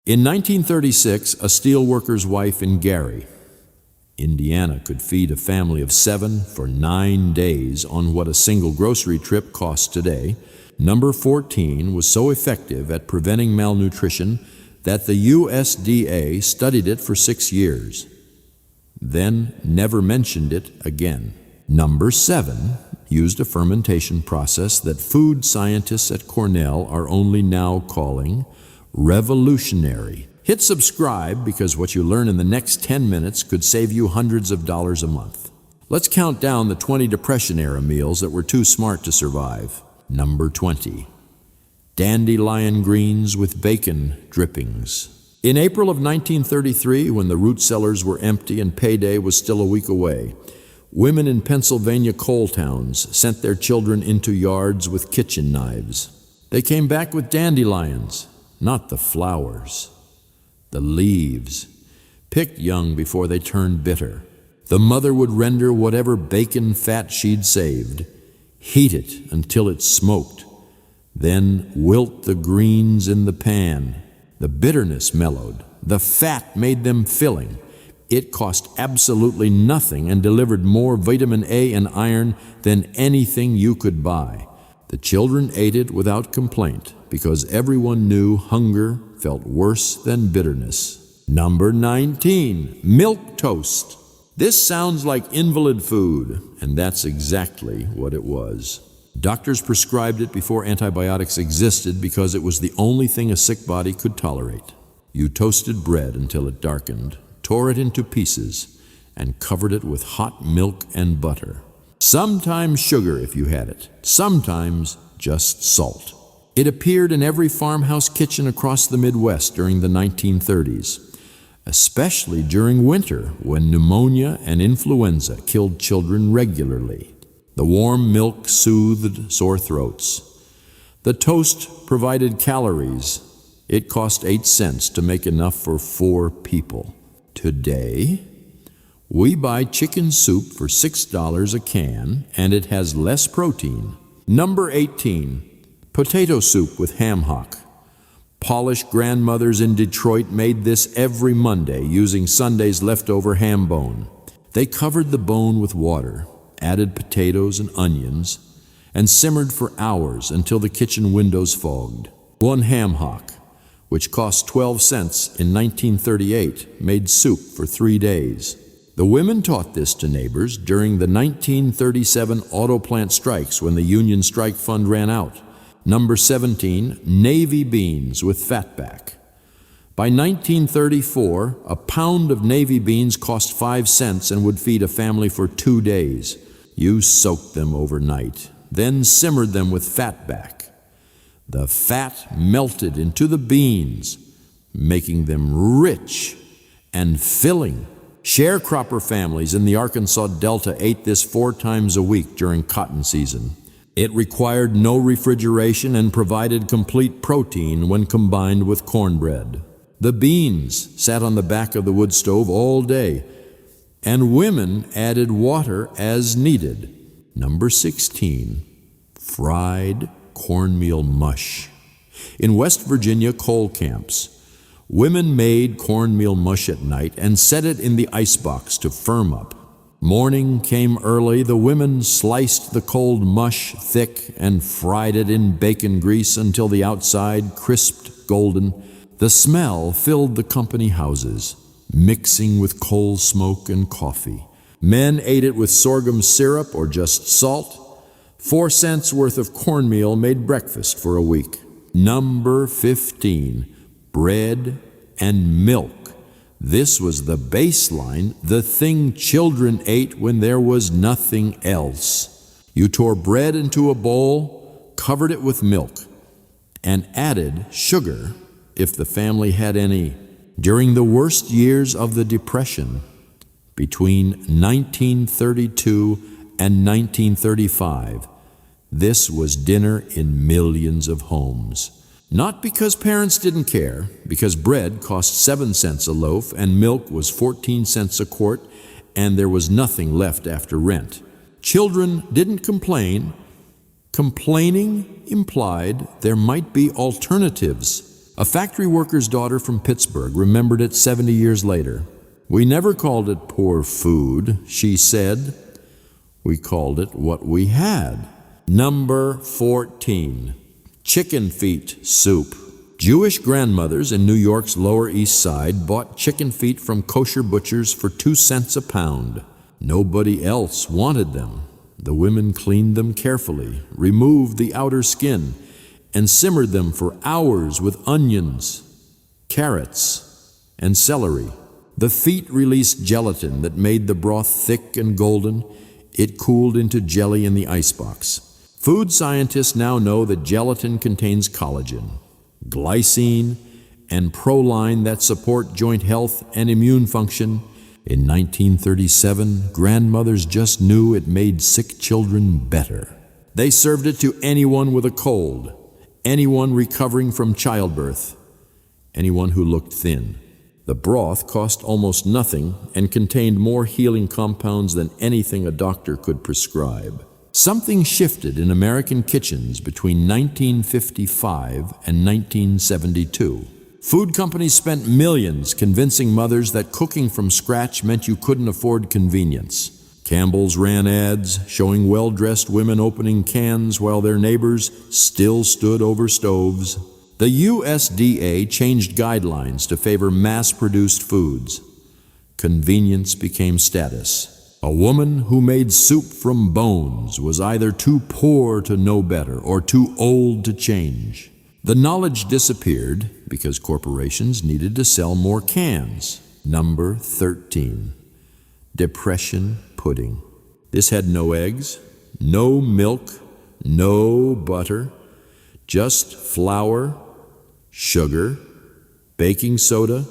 In 1936, a steelworker's wife in Gary, Indiana, could feed a family of 7 for 9 days on what a single grocery trip costs today. Number 14 was so effective at preventing malnutrition that the USDA studied it for 6 years, then never mentioned it again. Number 7 used a fermentation process that food scientists at Cornell are only now calling revolutionary. Hit subscribe because what you learn in the next 10 minutes could save you hundreds of dollars a month. Let's count down the 20 Depression-era meals that were too smart to survive. Number 20. Dandelion greens with bacon drippings. In April of 1933, when the root cellars were empty and payday was still a week away, women in Pennsylvania coal towns sent their children into yards with kitchen knives. They came back with dandelions, not the flowers, the leaves, picked young before they turned bitter. The mother would render whatever bacon fat she'd saved, heat it until it smoked, then wilt the greens in the pan. The bitterness mellowed, the fat made them filling. It cost absolutely nothing and delivered more vitamin A and iron than anything you could buy. The children ate it without complaint because everyone knew hunger felt worse than bitterness. Number 19, milk toast. This sounds like invalid food, and that's exactly what it was. Doctors prescribed it before antibiotics existed because it was the only thing a sick body could tolerate. You toasted bread until it darkened, tore it into pieces, and covered it with hot milk and butter. Sometimes sugar if you had it, sometimes just salt. It appeared in every farmhouse kitchen across the Midwest during the 1930s, especially during winter when pneumonia and influenza killed children regularly. The warm milk soothed sore throats. The toast provided calories. It cost 8 cents to make enough for 4 people. Today, we buy chicken soup for $6 a can, and it has less protein. Number 18, potato soup with ham hock. Polish grandmothers in Detroit made this every Monday using Sunday's leftover ham bone. They covered the bone with water, added potatoes and onions, and simmered for hours until the kitchen windows fogged. One ham hock, which cost 12 cents in 1938, made soup for 3 days. The women taught this to neighbors during the 1937 auto plant strikes when the Union Strike Fund ran out. Number 17, navy beans with fatback. By 1934, a pound of navy beans cost 5 cents and would feed a family for 2 days. You soaked them overnight, then simmered them with fatback. The fat melted into the beans, making them rich and filling. Sharecropper families in the Arkansas Delta ate this 4 times a week during cotton season. It required no refrigeration and provided complete protein when combined with cornbread. The beans sat on the back of the wood stove all day, and women added water as needed. Number 16, fried cornmeal mush. In West Virginia coal camps, women made cornmeal mush at night and set it in the icebox to firm up. Morning came early, the women sliced the cold mush thick and fried it in bacon grease until the outside crisped golden. The smell filled the company houses, mixing with coal smoke and coffee. Men ate it with sorghum syrup or just salt. 4 cents worth of cornmeal made breakfast for a week. Number 15, bread and milk. This was the baseline, the thing children ate when there was nothing else. You tore bread into a bowl, covered it with milk, and added sugar if the family had any. During the worst years of the Depression, between 1932 and 1935, this was dinner in millions of homes. Not because parents didn't care, because bread cost 7 cents a loaf and milk was 14 cents a quart, and there was nothing left after rent. Children didn't complain. Complaining implied there might be alternatives. A factory worker's daughter from Pittsburgh remembered it 70 years later. "We never called it poor food," she said. "We called it what we had." Number 14. Chicken feet soup. Jewish grandmothers in New York's Lower East Side bought chicken feet from kosher butchers for 2 cents a pound. Nobody else wanted them. The women cleaned them carefully, removed the outer skin, and simmered them for hours with onions, carrots, and celery. The feet released gelatin that made the broth thick and golden. It cooled into jelly in the icebox. Food scientists now know that gelatin contains collagen, glycine, and proline that support joint health and immune function. In 1937, grandmothers just knew it made sick children better. They served it to anyone with a cold, anyone recovering from childbirth, anyone who looked thin. The broth cost almost nothing and contained more healing compounds than anything a doctor could prescribe. Something shifted in American kitchens between 1955 and 1972. Food companies spent millions convincing mothers that cooking from scratch meant you couldn't afford convenience. Campbell's ran ads showing well-dressed women opening cans while their neighbors still stood over stoves. The USDA changed guidelines to favor mass-produced foods. Convenience became status. A woman who made soup from bones was either too poor to know better or too old to change. The knowledge disappeared because corporations needed to sell more cans. Number 13. Depression pudding. This had no eggs, no milk, no butter, just flour, sugar, baking soda,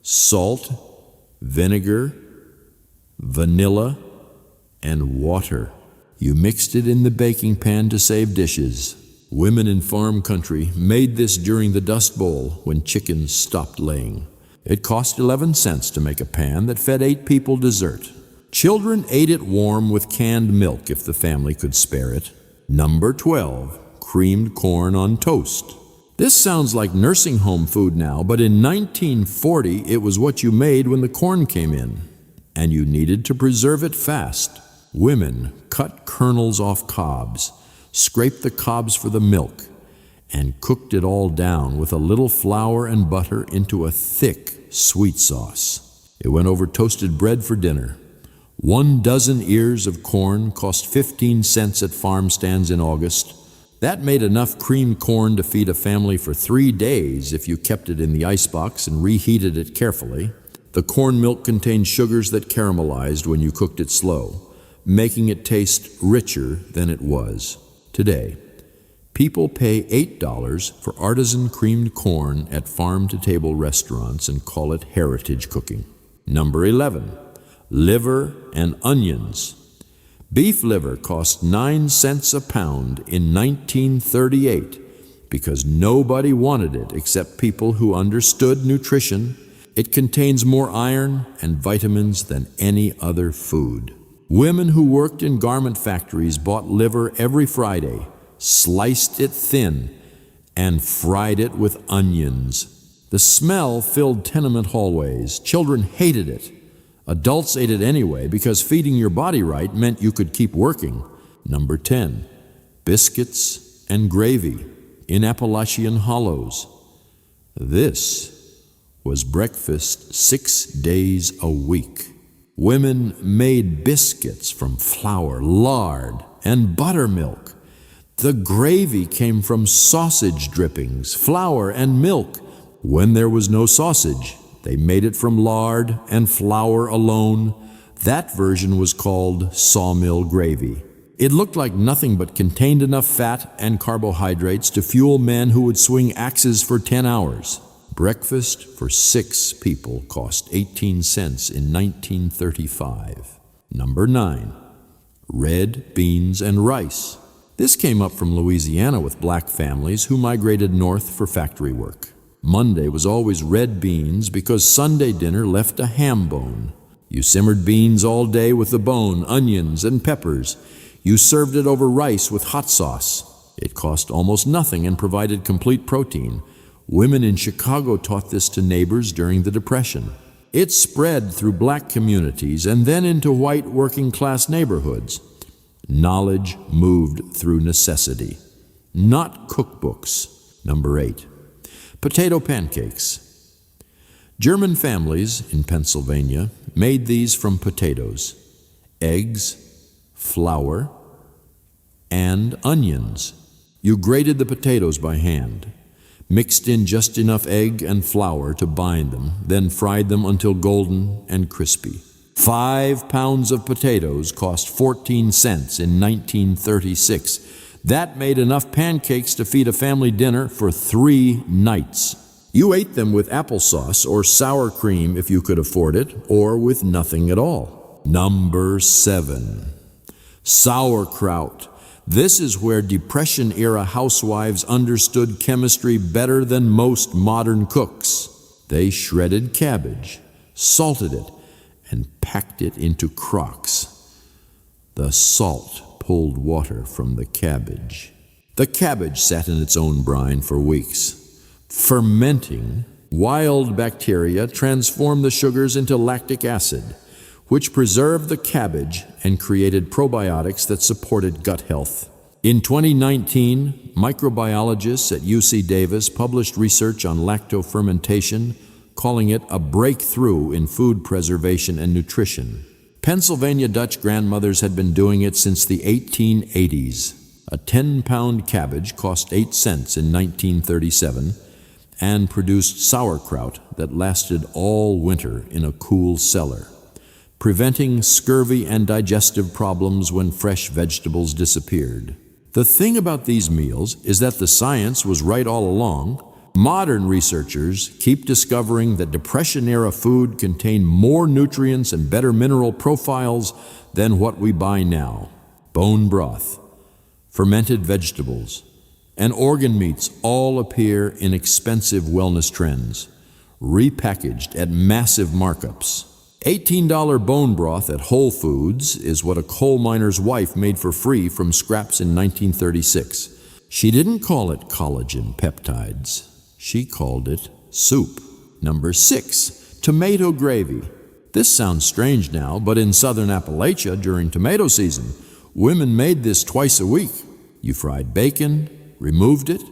salt, vinegar, vanilla, and water. You mixed it in the baking pan to save dishes. Women in farm country made this during the Dust Bowl when chickens stopped laying. It cost 11 cents to make a pan that fed 8 people dessert. Children ate it warm with canned milk if the family could spare it. Number 12. Creamed corn on toast. This sounds like nursing home food now, but in 1940 it was what you made when the corn came in, and you needed to preserve it fast. Women cut kernels off cobs, scraped the cobs for the milk, and cooked it all down with a little flour and butter into a thick, sweet sauce. It went over toasted bread for dinner. 1 dozen ears of corn cost 15 cents at farm stands in August. That made enough creamed corn to feed a family for 3 days if you kept it in the icebox and reheated it carefully. The corn milk contained sugars that caramelized when you cooked it slow, making it taste richer than it was. Today, people pay $8 for artisan creamed corn at farm-to-table restaurants and call it heritage cooking. Number 11. Liver and onions. Beef liver cost 9 cents a pound in 1938 because nobody wanted it except people who understood nutrition. It contains more iron and vitamins than any other food. Women who worked in garment factories bought liver every Friday, sliced it thin, and fried it with onions. The smell filled tenement hallways. Children hated it. Adults ate it anyway because feeding your body right meant you could keep working. Number 10. Biscuits and gravy in Appalachian hollows. This was breakfast 6 days a week. Women made biscuits from flour, lard, and buttermilk. The gravy came from sausage drippings, flour, and milk. When there was no sausage, they made it from lard and flour alone. That version was called sawmill gravy. It looked like nothing but contained enough fat and carbohydrates to fuel men who would swing axes for 10 hours. Breakfast for 6 people cost 18 cents in 1935. Number 9. Red beans and rice. This came up from Louisiana with black families who migrated north for factory work. Monday was always red beans because Sunday dinner left a ham bone. You simmered beans all day with the bone, onions, and peppers. You served it over rice with hot sauce. It cost almost nothing and provided complete protein. Women in Chicago taught this to neighbors during the Depression. It spread through black communities and then into white working-class neighborhoods. Knowledge moved through necessity, not cookbooks. Number 8. Potato pancakes. German families in Pennsylvania made these from potatoes, eggs, flour, and onions. You grated the potatoes by hand, mixed in just enough egg and flour to bind them, then fried them until golden and crispy. 5 pounds of potatoes cost 14 cents in 1936. That made enough pancakes to feed a family dinner for 3 nights. You ate them with applesauce or sour cream if you could afford it, or with nothing at all. Number 7. Sauerkraut. This is where Depression-era housewives understood chemistry better than most modern cooks. They shredded cabbage, salted it, and packed it into crocks. The salt pulled water from the cabbage. The cabbage sat in its own brine for weeks. Fermenting, wild bacteria transformed the sugars into lactic acid, which preserved the cabbage and created probiotics that supported gut health. In 2019, microbiologists at UC Davis published research on lactofermentation, calling it a breakthrough in food preservation and nutrition. Pennsylvania Dutch grandmothers had been doing it since the 1880s. A 10-pound cabbage cost 8 cents in 1937 and produced sauerkraut that lasted all winter in a cool cellar, preventing scurvy and digestive problems when fresh vegetables disappeared. The thing about these meals is that the science was right all along. Modern researchers keep discovering that Depression-era food contained more nutrients and better mineral profiles than what we buy now. Bone broth, fermented vegetables, and organ meats all appear in expensive wellness trends, repackaged at massive markups. $18 bone broth at Whole Foods is what a coal miner's wife made for free from scraps in 1936. She didn't call it collagen peptides. She called it soup. Number 6, tomato gravy. This sounds strange now, but in southern Appalachia during tomato season, women made this twice a week. You fried bacon, removed it,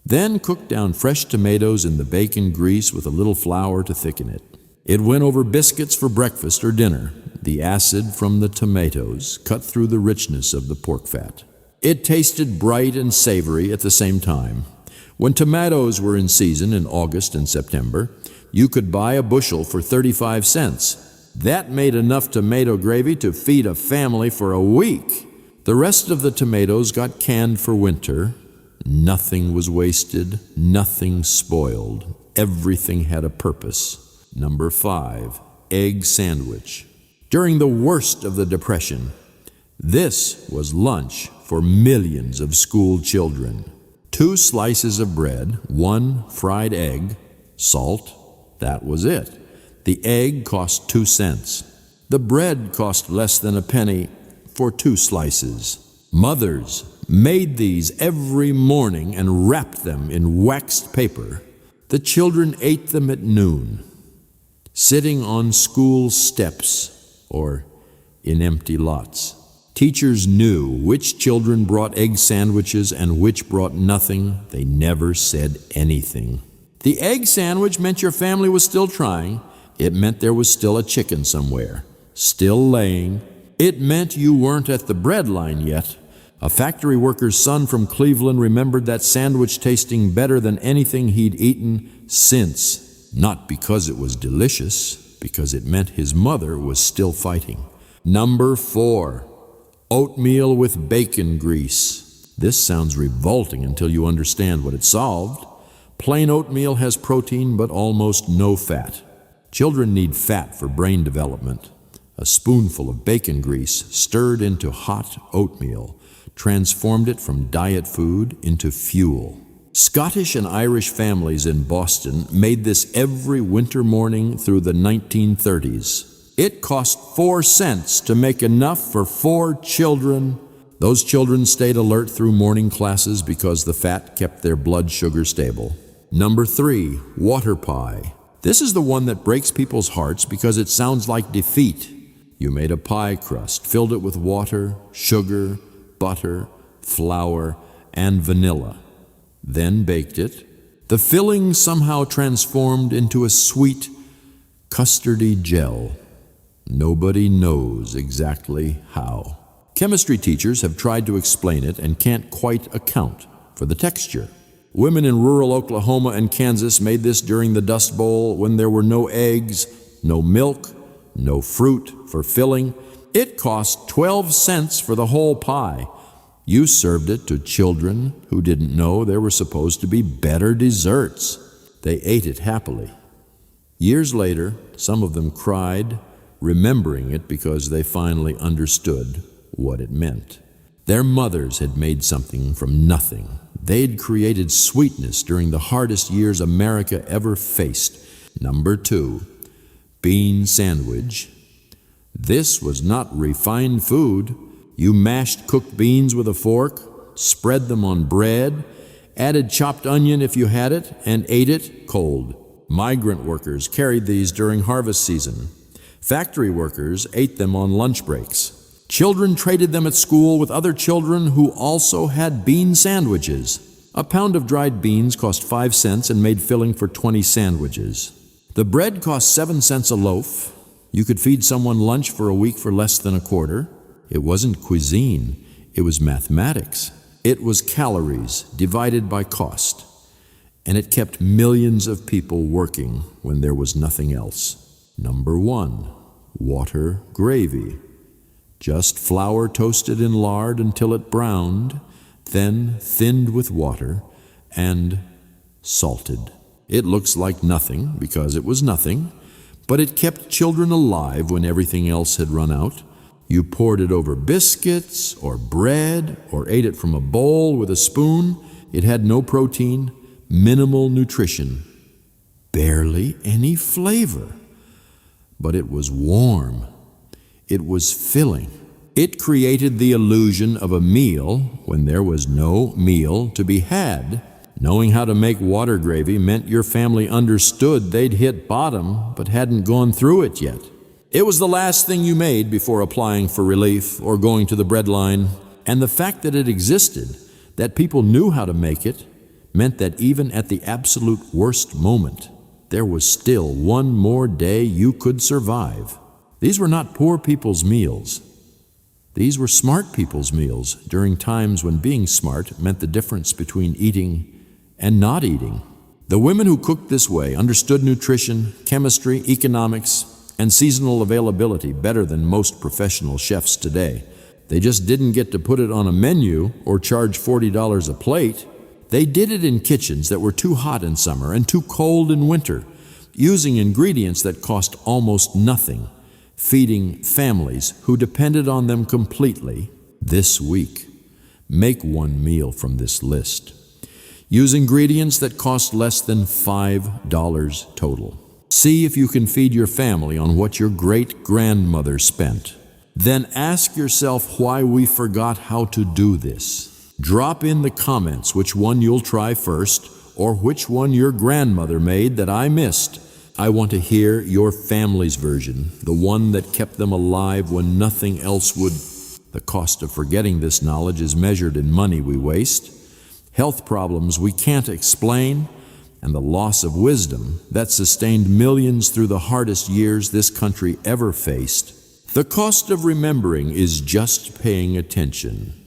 then cooked down fresh tomatoes in the bacon grease with a little flour to thicken it. It went over biscuits for breakfast or dinner. The acid from the tomatoes cut through the richness of the pork fat. It tasted bright and savory at the same time. When tomatoes were in season in August and September, you could buy a bushel for 35 cents. That made enough tomato gravy to feed a family for a week. The rest of the tomatoes got canned for winter. Nothing was wasted, nothing spoiled. Everything had a purpose. Number 5, egg sandwich. During the worst of the Depression, this was lunch for millions of school children. 2 slices of bread, 1 fried egg, salt, that was it. The egg cost 2 cents. The bread cost less than a penny for 2 slices. Mothers made these every morning and wrapped them in waxed paper. The children ate them at noon, sitting on school steps or in empty lots. Teachers knew which children brought egg sandwiches and which brought nothing. They never said anything. The egg sandwich meant your family was still trying. It meant there was still a chicken somewhere, still laying. It meant you weren't at the bread line yet. A factory worker's son from Cleveland remembered that sandwich tasting better than anything he'd eaten since. Not because it was delicious, because it meant his mother was still fighting. Number 4, oatmeal with bacon grease. This sounds revolting until you understand what it solved. Plain oatmeal has protein but almost no fat. Children need fat for brain development. A spoonful of bacon grease stirred into hot oatmeal transformed it from diet food into fuel. Scottish and Irish families in Boston made this every winter morning through the 1930s. It cost 4 cents to make enough for 4 children. Those children stayed alert through morning classes because the fat kept their blood sugar stable. Number 3, water pie. This is the one that breaks people's hearts because it sounds like defeat. You made a pie crust, filled it with water, sugar, butter, flour, and vanilla. Then baked it. The filling somehow transformed into a sweet, custardy gel. Nobody knows exactly how. Chemistry teachers have tried to explain it and can't quite account for the texture. Women in rural Oklahoma and Kansas made this during the Dust Bowl when there were no eggs, no milk, no fruit for filling. It cost 12 cents for the whole pie. You served it to children who didn't know there were supposed to be better desserts. They ate it happily. Years later, some of them cried, remembering it because they finally understood what it meant. Their mothers had made something from nothing. They'd created sweetness during the hardest years America ever faced. Number 2, bean sandwich. This was not refined food. You mashed cooked beans with a fork, spread them on bread, added chopped onion if you had it, and ate it cold. Migrant workers carried these during harvest season. Factory workers ate them on lunch breaks. Children traded them at school with other children who also had bean sandwiches. A pound of dried beans cost 5 cents and made filling for 20 sandwiches. The bread cost 7 cents a loaf. You could feed someone lunch for a week for less than a quarter. It wasn't cuisine, it was mathematics. It was calories divided by cost. And it kept millions of people working when there was nothing else. Number 1, water gravy. Just flour toasted in lard until it browned, then thinned with water and salted. It looks like nothing because it was nothing, but it kept children alive when everything else had run out. You poured it over biscuits or bread or ate it from a bowl with a spoon. It had no protein, minimal nutrition, barely any flavor. But it was warm. It was filling. It created the illusion of a meal when there was no meal to be had. Knowing how to make water gravy meant your family understood they'd hit bottom but hadn't gone through it yet. It was the last thing you made before applying for relief or going to the breadline. And the fact that it existed, that people knew how to make it, meant that even at the absolute worst moment, there was still one more day you could survive. These were not poor people's meals. These were smart people's meals during times when being smart meant the difference between eating and not eating. The women who cooked this way understood nutrition, chemistry, economics, and seasonal availability better than most professional chefs today. They just didn't get to put it on a menu or charge $40 a plate. They did it in kitchens that were too hot in summer and too cold in winter, using ingredients that cost almost nothing, feeding families who depended on them completely. This week, make one meal from this list. Use ingredients that cost less than $5 total. See if you can feed your family on what your great-grandmother spent. Then ask yourself why we forgot how to do this. Drop in the comments which one you'll try first or which one your grandmother made that I missed. I want to hear your family's version, the one that kept them alive when nothing else would. The cost of forgetting this knowledge is measured in money we waste, health problems we can't explain, and the loss of wisdom that sustained millions through the hardest years this country ever faced. The cost of remembering is just paying attention.